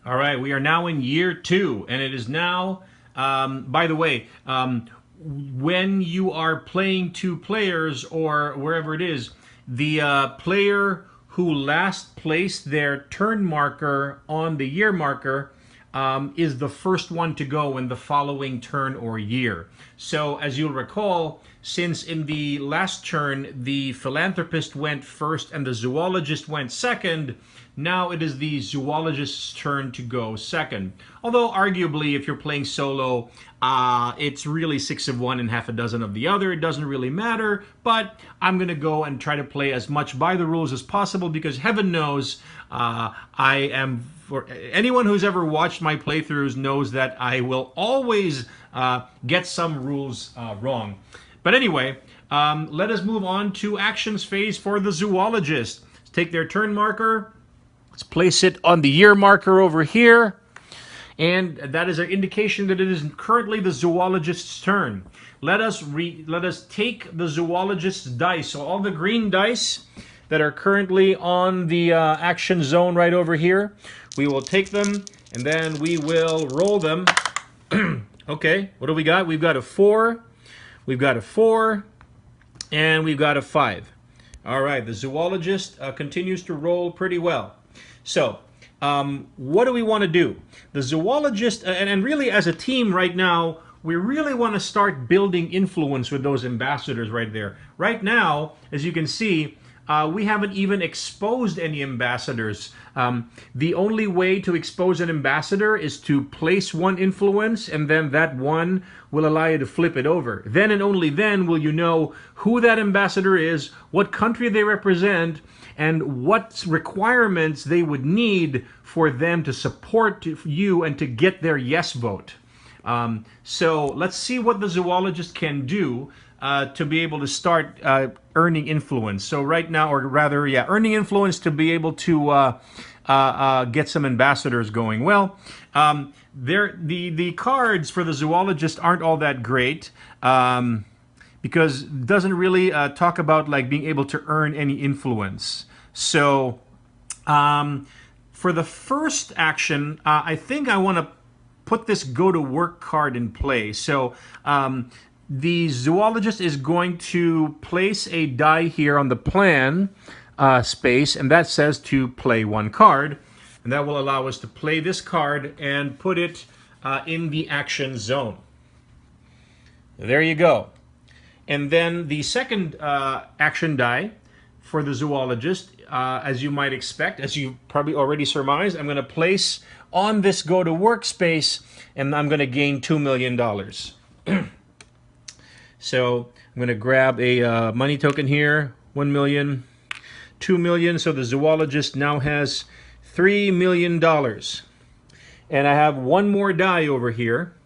All right, we are now in year 2, and it is now, by the way, when you are playing two players or wherever it is, the player who last placed their turn marker on the year marker is the first one to go in the following turn or year. So, as you'll recall, since in the last turn the philanthropist went first and the zoologist went second, now it is the zoologist's turn to go second. Although, arguably, if you're playing solo, it's really 6 of one and half a dozen of the other. It doesn't really matter, but I'm going to go and try to play as much by the rules as possible because heaven knows I am, for anyone who's ever watched my playthroughs knows that I will always get some rules wrong. But anyway, let us move on to actions phase for the zoologist. Let's take their turn marker. Let's place it on the year marker over here. And that is an indication that it is currently the zoologist's turn. Let us take the zoologist's dice. So all the green dice that are currently on the action zone right over here, we will take them and then we will roll them. Okay, what do we got? We've got a 4, we've got a 4, and we've got a 5. All right, the zoologist continues to roll pretty well. So, what do we want to do? The zoologist, and really as a team right now, we really want to start building influence with those ambassadors right there. Right now, as you can see, we haven't even exposed any ambassadors. The only way to expose an ambassador is to place one influence, and then that one will allow you to flip it over. Then and only then will you know who that ambassador is, what country they represent, and what requirements they would need for them to support you and to get their yes vote. So let's see what the zoologist can do to be able to start earning influence. So right now, or rather, yeah, earning influence to be able to get some ambassadors going. Well, the cards for the zoologist aren't all that great. Because it doesn't really talk about like being able to earn any influence. So for the first action, I think I want to put this go to work card in play. So the zoologist is going to place a die here on the plan space, and that says to play one card. And that will allow us to play this card and put it in the action zone. There you go. And then the second action die for the zoologist, as you might expect, as you probably already surmised, I'm going to place on this go to workspace, and I'm going to gain $2 million. So I'm going to grab a money token here, 1 million, 2 million. So the zoologist now has $3 million. And I have one more die over here.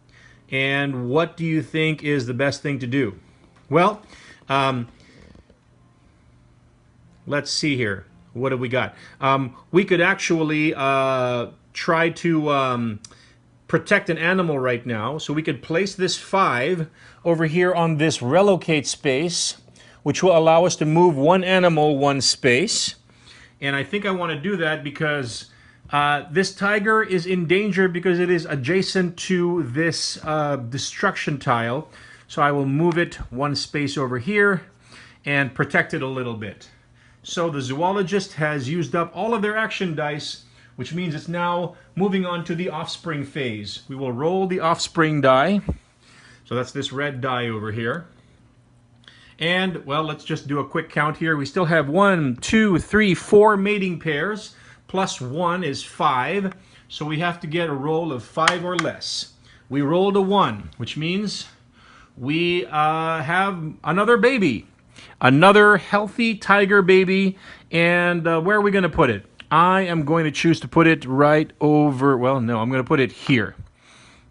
And what do you think is the best thing to do? Well, let's see here. What have we got? We could actually try to protect an animal right now. So we could place this 5 over here on this relocate space, which will allow us to move one animal one space. And I think I want to do that because this tiger is endangered because it is adjacent to this destruction tile. So I will move it one space over here and protect it a little bit. So the zoologist has used up all of their action dice, which means it's now moving on to the offspring phase. We will roll the offspring die. So that's this red die over here. And, well, let's just do a quick count here. We still have 1, 2, 3, 4 mating pairs. Plus 1 is 5. So we have to get a roll of 5 or less. We rolled a 1, which means we have another baby. Another healthy tiger baby. And where are we going to put it? I am going to choose to put it right over, well, no, I'm going to put it here.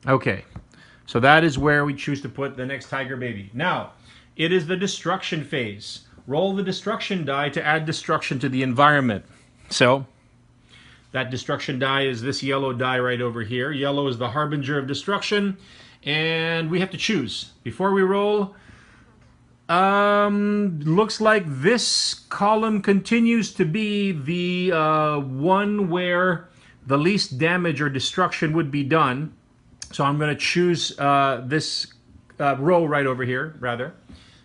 Okay, so that is where we choose to put the next tiger baby. Now, it is the destruction phase. Roll the destruction die to add destruction to the environment. So, that destruction die is this yellow die right over here. Yellow is the harbinger of destruction, and we have to choose. Before we roll, looks like this column continues to be the one where the least damage or destruction would be done. So I'm going to choose this row right over here, rather.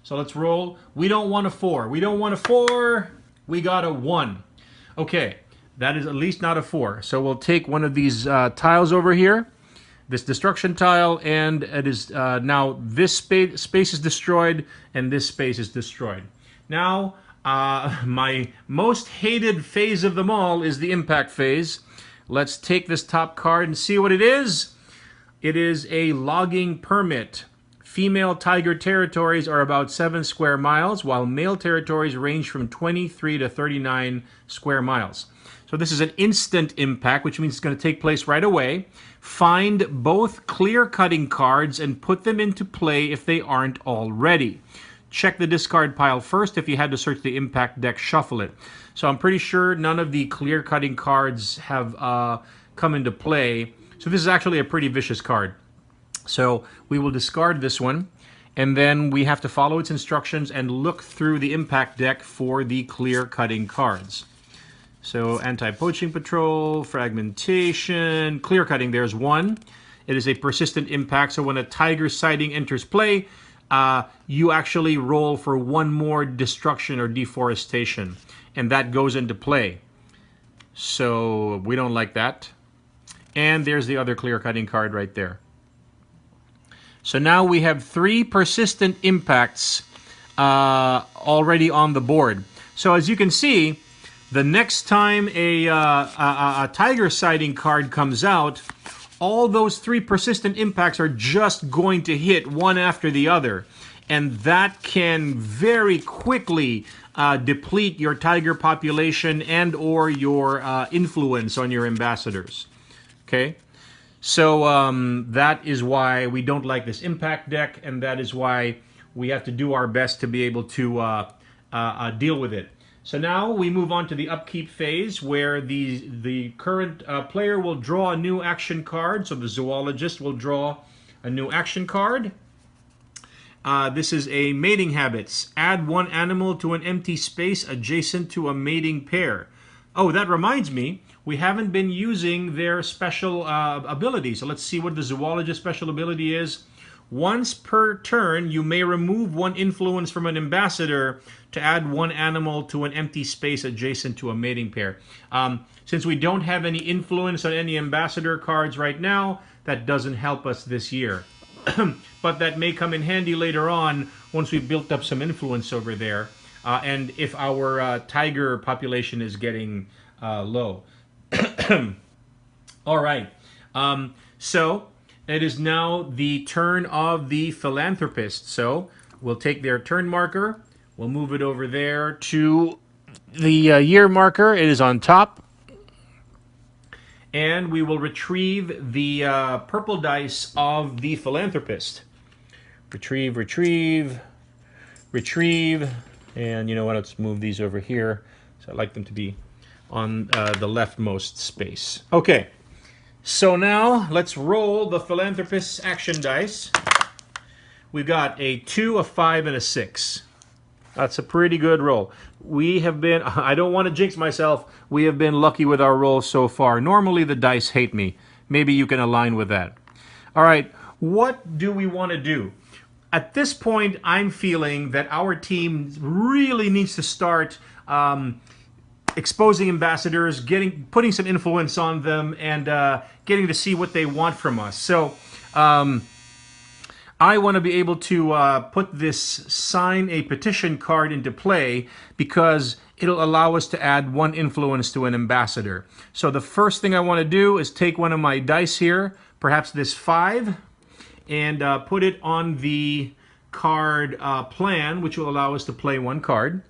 So let's roll. We don't want a 4. We don't want a 4. We got a 1. Okay, that is at least not a 4. So we'll take one of these tiles over here, this destruction tile, and it is now this space is destroyed and this space is destroyed. Now, my most hated phase of them all is the impact phase. Let's take this top card and see what it is. It is a logging permit. Female tiger territories are about 7 square miles, while male territories range from 23 to 39 square miles. So this is an instant impact, which means it's going to take place right away. Find both clear-cutting cards and put them into play if they aren't already. Check the discard pile first. If you had to search the impact deck, shuffle it. So I'm pretty sure none of the clear-cutting cards have come into play. So this is actually a pretty vicious card. So we will discard this one, and then we have to follow its instructions and look through the impact deck for the clear-cutting cards. So anti-poaching patrol, fragmentation, clear-cutting, there's one. It is a persistent impact, so when a tiger sighting enters play, you actually roll for one more destruction or deforestation, and that goes into play. So we don't like that. And there's the other clear-cutting card right there. So now we have 3 persistent impacts already on the board. So as you can see, the next time a tiger sighting card comes out, all those 3 persistent impacts are just going to hit one after the other. And that can very quickly deplete your tiger population and or your influence on your ambassadors. Okay? So that is why we don't like this impact deck, and that is why we have to do our best to be able to deal with it. So now we move on to the upkeep phase, where the current player will draw a new action card. So the zoologist will draw a new action card. This is a mating habits. Add 1 animal to an empty space adjacent to a mating pair. Oh, that reminds me. We haven't been using their special ability. So let's see what the zoologist special ability is. Once per turn, you may remove 1 influence from an ambassador to add 1 animal to an empty space adjacent to a mating pair. Since we don't have any influence on any ambassador cards right now, that doesn't help us this year. But that may come in handy later on once we've built up some influence over there. And if our tiger population is getting low. All right. So it is now the turn of the philanthropist. So we'll take their turn marker. We'll move it over there to the year marker. It is on top. And we will retrieve the purple dice of the philanthropist. Retrieve, retrieve, retrieve. And you know what? Let's move these over here. So I'd like them to be on the leftmost space. Okay, so now let's roll the philanthropist's action dice. We've got a 2, a 5, and a 6. That's a pretty good roll. We have been, I don't want to jinx myself, we have been lucky with our rolls so far. Normally the dice hate me. Maybe you can align with that. All right, what do we want to do? At this point, I'm feeling that our team really needs to start exposing ambassadors, putting some influence on them, and getting to see what they want from us. So I want to be able to put this sign a petition card into play because it'll allow us to add 1 influence to an ambassador. So the first thing I want to do is take one of my dice here, perhaps this 5, and put it on the card plan, which will allow us to play 1 card.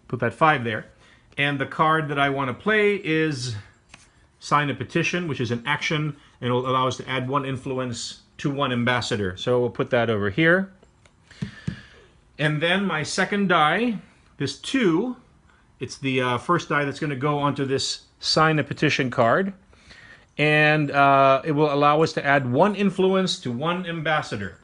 Put that 5 there. And the card that I want to play is sign a petition, which is an action, and it will allow us to add 1 influence to 1 ambassador. So we'll put that over here. And then my second die, this 2, it's the first die that's going to go onto this sign a petition card. And it will allow us to add 1 influence to 1 ambassador.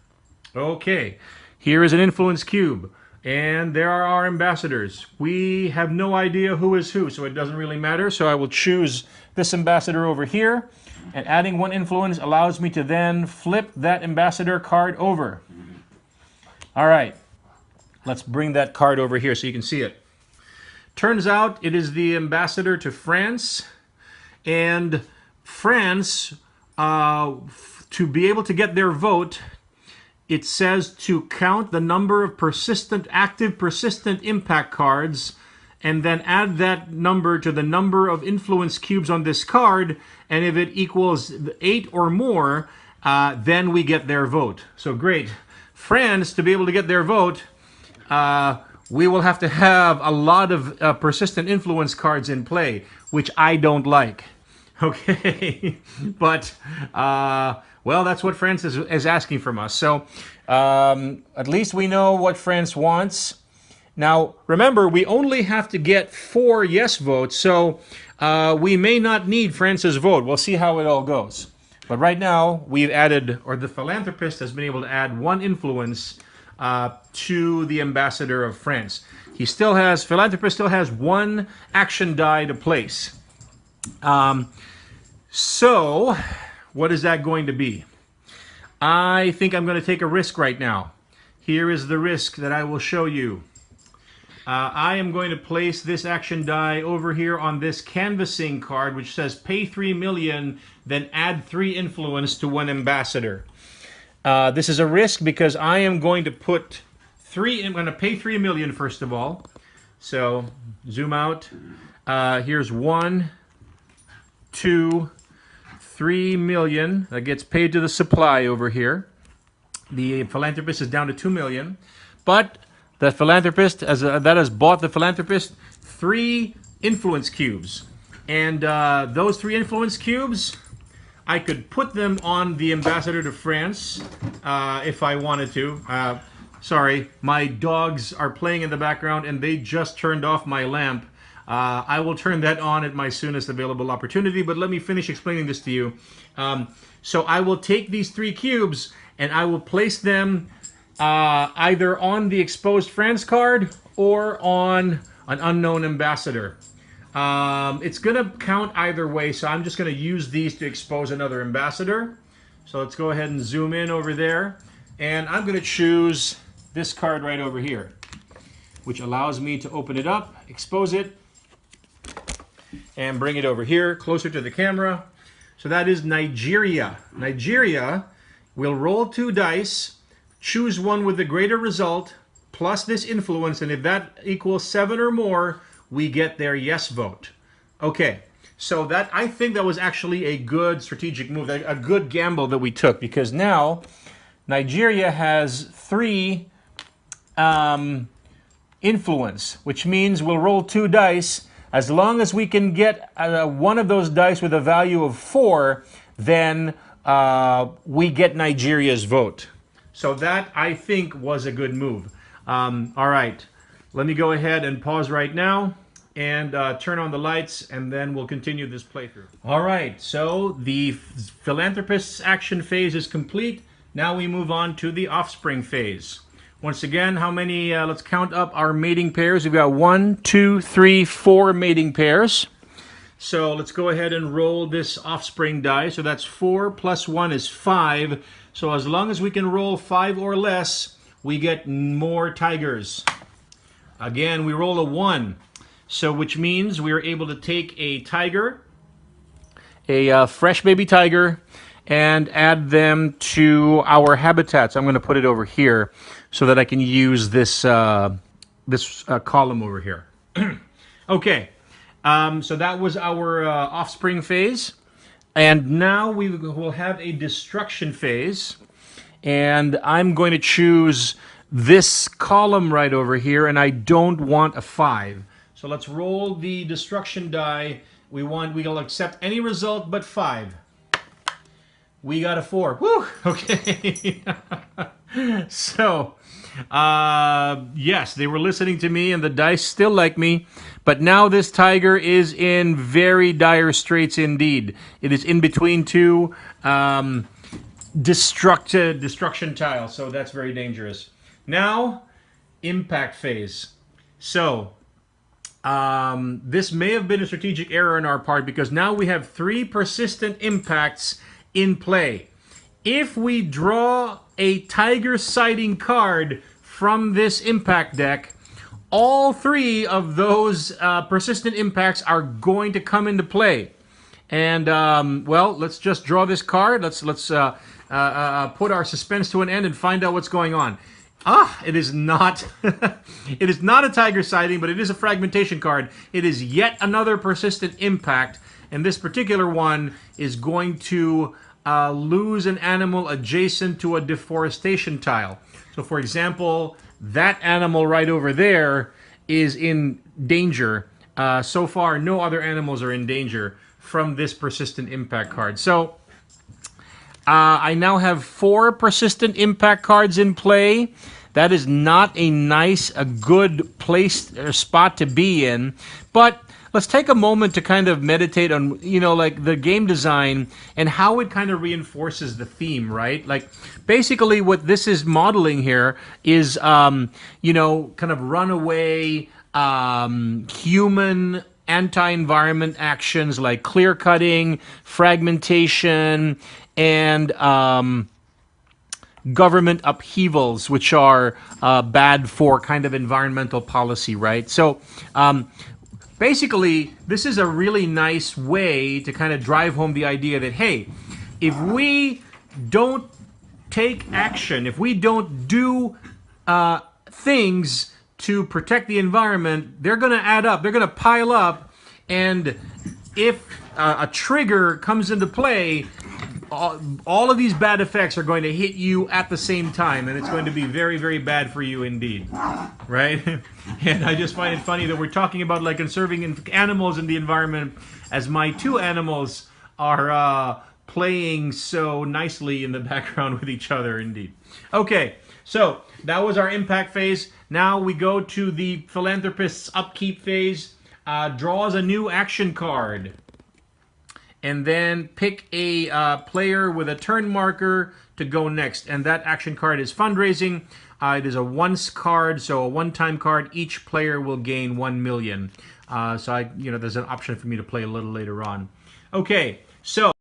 Okay, here is an influence cube. And there are our ambassadors. We have no idea who is who, so it doesn't really matter. So I will choose this ambassador over here. And adding one influence allows me to then flip that ambassador card over. All right. Let's bring that card over here so you can see it. Turns out it is the ambassador to France. And France, to be able to get their vote, it says to count the number of active persistent impact cards and then add that number to the number of influence cubes on this card. And if it equals 8 or more, then we get their vote. So great. France, to be able to get their vote, we will have to have a lot of persistent influence cards in play, which I don't like. Okay, but, well, that's what France is asking from us. So at least we know what France wants. Now, remember, we only have to get 4 yes votes, so we may not need France's vote. We'll see how it all goes. But right now, we've added, or the philanthropist has been able to add 1 influence to the ambassador of France. Philanthropist still has 1 action die to place. So, what is that going to be? I think I'm going to take a risk right now. Here is the risk that I will show you. I am going to place this action die over here on this canvassing card, which says pay 3 million, then add 3 influence to 1 ambassador. This is a risk because I am going to put I'm going to pay 3 million first of all. So, zoom out. Here's 1, 2, 3 million. That gets paid to the supply over here. The philanthropist is down to 2 million. But the philanthropist, that has bought the philanthropist 3 influence cubes. And those 3 influence cubes, I could put them on the ambassador to France if I wanted to. Sorry, my dogs are playing in the background and they just turned off my lamp. I will turn that on at my soonest available opportunity, but let me finish explaining this to you. So I will take these 3 cubes and I will place them either on the exposed France card or on an unknown ambassador. It's going to count either way, so I'm just going to use these to expose another ambassador. So let's go ahead and zoom in over there. And I'm going to choose this card right over here, which allows me to open it up, expose it, and bring it over here, closer to the camera. So that is Nigeria. Nigeria will roll 2 dice, choose one with the greater result, plus this influence, and if that equals 7 or more, we get their yes vote. Okay, so that I think that was actually a good strategic move, a good gamble that we took, because now Nigeria has 3 influence, which means we'll roll 2 dice. As long as we can get one of those dice with a value of 4, then we get Nigeria's vote. So that, I think, was a good move. All right, let me go ahead and pause right now and turn on the lights, and then we'll continue this playthrough. All right, so the philanthropist's action phase is complete. Now we move on to the offspring phase. Once again, how many, let's count up our mating pairs. We've got 1, 2, 3, 4 mating pairs. So let's go ahead and roll this offspring die. So that's 4 plus 1 is 5. So as long as we can roll 5 or less, we get more tigers. Again, we roll a 1. So which means we are able to take a tiger, a fresh baby tiger, and add them to our habitats. I'm going to put it over here so that I can use this column over here. Okay, so that was our offspring phase. And now we will have a destruction phase. And I'm going to choose this column right over here, and I don't want a 5. So let's roll the destruction die. We'll accept any result but 5. We got a 4. Woo! Okay. So, yes, they were listening to me, and the dice still like me. But now this tiger is in very dire straits indeed. It is in between 2 destruction tiles, so that's very dangerous. Now, impact phase. So this may have been a strategic error on our part because now we have 3 persistent impacts in play. If we draw a tiger sighting card from this impact deck, all 3 of those persistent impacts are going to come into play. And well, let's just draw this card. Let's put our suspense to an end and find out what's going on. It is not. It is not a tiger sighting, but it is a fragmentation card. It is yet another persistent impact, and this particular one is going to lose an animal adjacent to a deforestation tile. So, for example, that animal right over there is in danger. So far, no other animals are in danger from this persistent impact card. So I now have 4 persistent impact cards in play. That is not a good place or spot to be in. But let's take a moment to kind of meditate on, like the game design and how it kind of reinforces the theme, right? Like basically what this is modeling here is, kind of runaway human anti-environment actions like clear cutting, fragmentation, and government upheavals, which are bad for kind of environmental policy, right? So basically, this is a really nice way to kind of drive home the idea that, hey, if we don't take action, if we don't do things to protect the environment, they're going to add up, they're going to pile up, and if a trigger comes into play, all of these bad effects are going to hit you at the same time, and it's going to be very, very bad for you indeed, right? And I just find it funny that we're talking about like conserving animals in the environment as my 2 animals are playing so nicely in the background with each other indeed. Okay, so that was our impact phase. Now we go to the philanthropist's upkeep phase. Draws a new action card. And then pick a player with a turn marker to go next. And that action card is fundraising. It is a once card, so a one-time card. Each player will gain 1 million. So there's an option for me to play a little later on. Okay, so